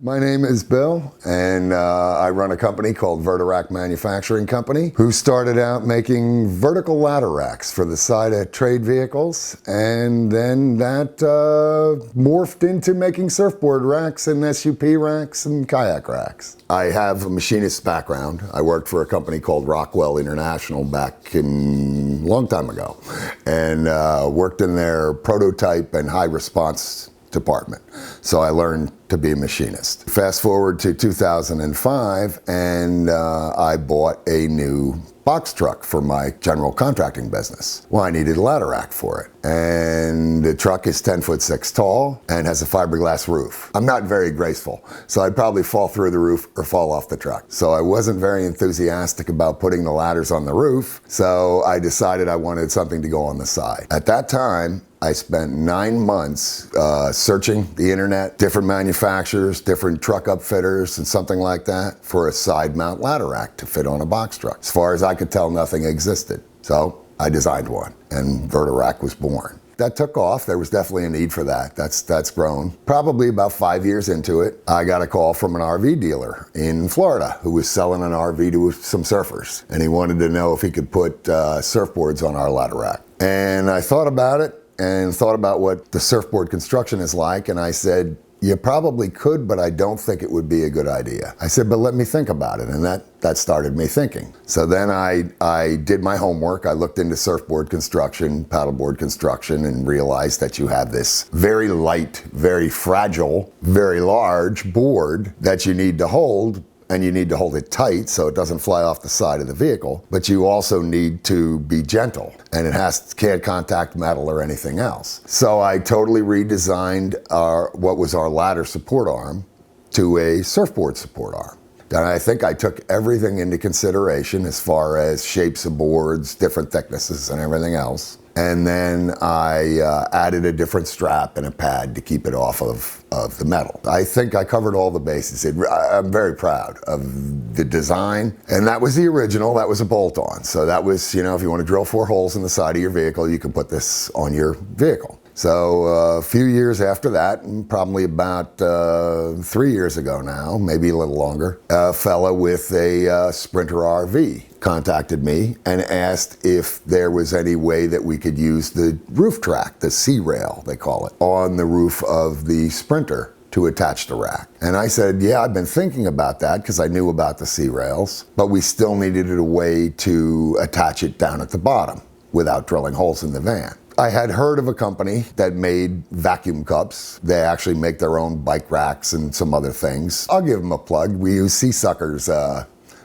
My name is Bill, and I run a company called VertiRack Manufacturing Company, who started out making vertical ladder racks for the side of trade vehicles, and then that morphed into making surfboard racks and SUP racks and kayak racks. I have a machinist background. I worked for a company called Rockwell International back in a long time ago, and worked in their prototype and high response department. So I learned to be a machinist. Fast forward to 2005, and I bought a new box truck for my general contracting business. Well, I needed a ladder rack for it. And the truck is 10'6" tall and has a fiberglass roof. I'm not very graceful, so I'd probably fall through the roof or fall off the truck. So I wasn't very enthusiastic about putting the ladders on the roof, so I decided I wanted something to go on the side. At that time, I spent 9 months searching the internet, different manufacturers, different truck upfitters, and something like that for a side mount ladder rack to fit on a box truck. As far as I could tell, nothing existed. So I designed one, and VertiRack was born. That took off. There was definitely a need for that. That's grown. Probably about 5 years into it, I got a call from an RV dealer in Florida who was selling an RV to some surfers, and he wanted to know if he could put surfboards on our ladder rack. And I thought about it, and thought about what the surfboard construction is like, and I said, you probably could, but I don't think it would be a good idea. I said, but let me think about it, and that started me thinking. So then I did my homework. I looked into surfboard construction, paddleboard construction, and realized that you have this very light, very fragile, very large board that you need to hold, and you need to hold it tight so it doesn't fly off the side of the vehicle, but you also need to be gentle, and it can't contact metal or anything else. So I totally redesigned what was our ladder support arm to a surfboard support arm. And I think I took everything into consideration as far as shapes of boards, different thicknesses, and everything else. And then I added a different strap and a pad to keep it off of the metal. I think I covered all the bases. I'm very proud of the design. And that was the original. That was a bolt-on. So that was, if you want to drill 4 holes in the side of your vehicle, you can put this on your vehicle. So a few years after that, and probably about 3 years ago now, maybe a little longer, a fella with a Sprinter RV contacted me and asked if there was any way that we could use the roof track, the C-rail they call it, on the roof of the Sprinter to attach the rack. And I said, yeah, I've been thinking about that because I knew about the C-rails, but we still needed a way to attach it down at the bottom without drilling holes in the van. I had heard of a company that made vacuum cups. They actually make their own bike racks and some other things. I'll give them a plug. We use Sea Suckers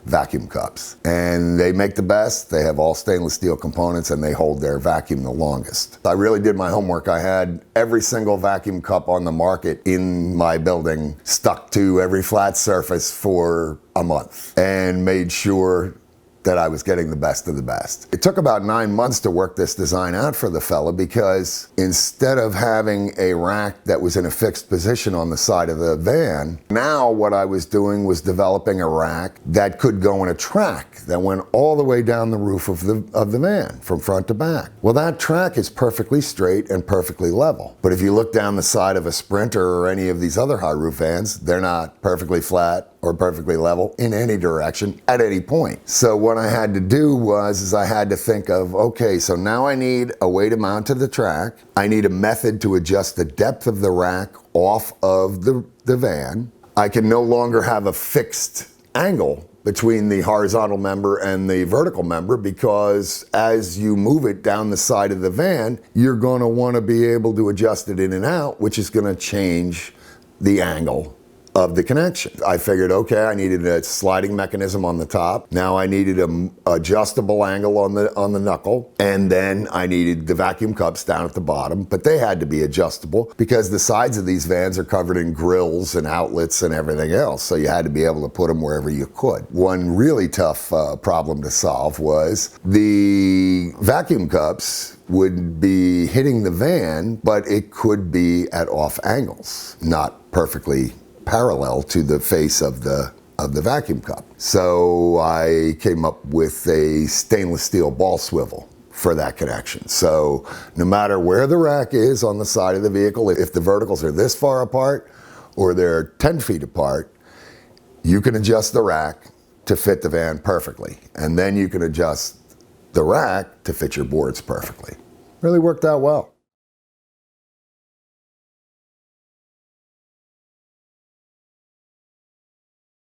vacuum cups, and they make the best. They have all stainless steel components, and they hold their vacuum the longest. I really did my homework. I had every single vacuum cup on the market in my building stuck to every flat surface for a month and made sure that I was getting the best of the best. It took about 9 months to work this design out for the fella, because instead of having a rack that was in a fixed position on the side of the van, now what I was doing was developing a rack that could go in a track that went all the way down the roof of the van from front to back. Well, that track is perfectly straight and perfectly level. But if you look down the side of a Sprinter or any of these other high roof vans, they're not perfectly flat or perfectly level in any direction at any point. So what I had to do was I had to think of, okay, so now I need a way to mount to the track. I need a method to adjust the depth of the rack off of the van. I can no longer have a fixed angle between the horizontal member and the vertical member, because as you move it down the side of the van, you're going to want to be able to adjust it in and out, which is going to change the angle of the connection. I figured, okay, I needed a sliding mechanism on the top. Now I needed an adjustable angle on the knuckle, and then I needed the vacuum cups down at the bottom, but they had to be adjustable because the sides of these vans are covered in grills and outlets and everything else, so you had to be able to put them wherever you could. One really tough problem to solve was the vacuum cups would be hitting the van, but it could be at off angles, not perfectly parallel to the face of the vacuum cup. So I came up with a stainless steel ball swivel for that connection. So no matter where the rack is on the side of the vehicle, if the verticals are this far apart or they're 10 feet apart, you can adjust the rack to fit the van perfectly. And then you can adjust the rack to fit your boards perfectly. Really worked out well.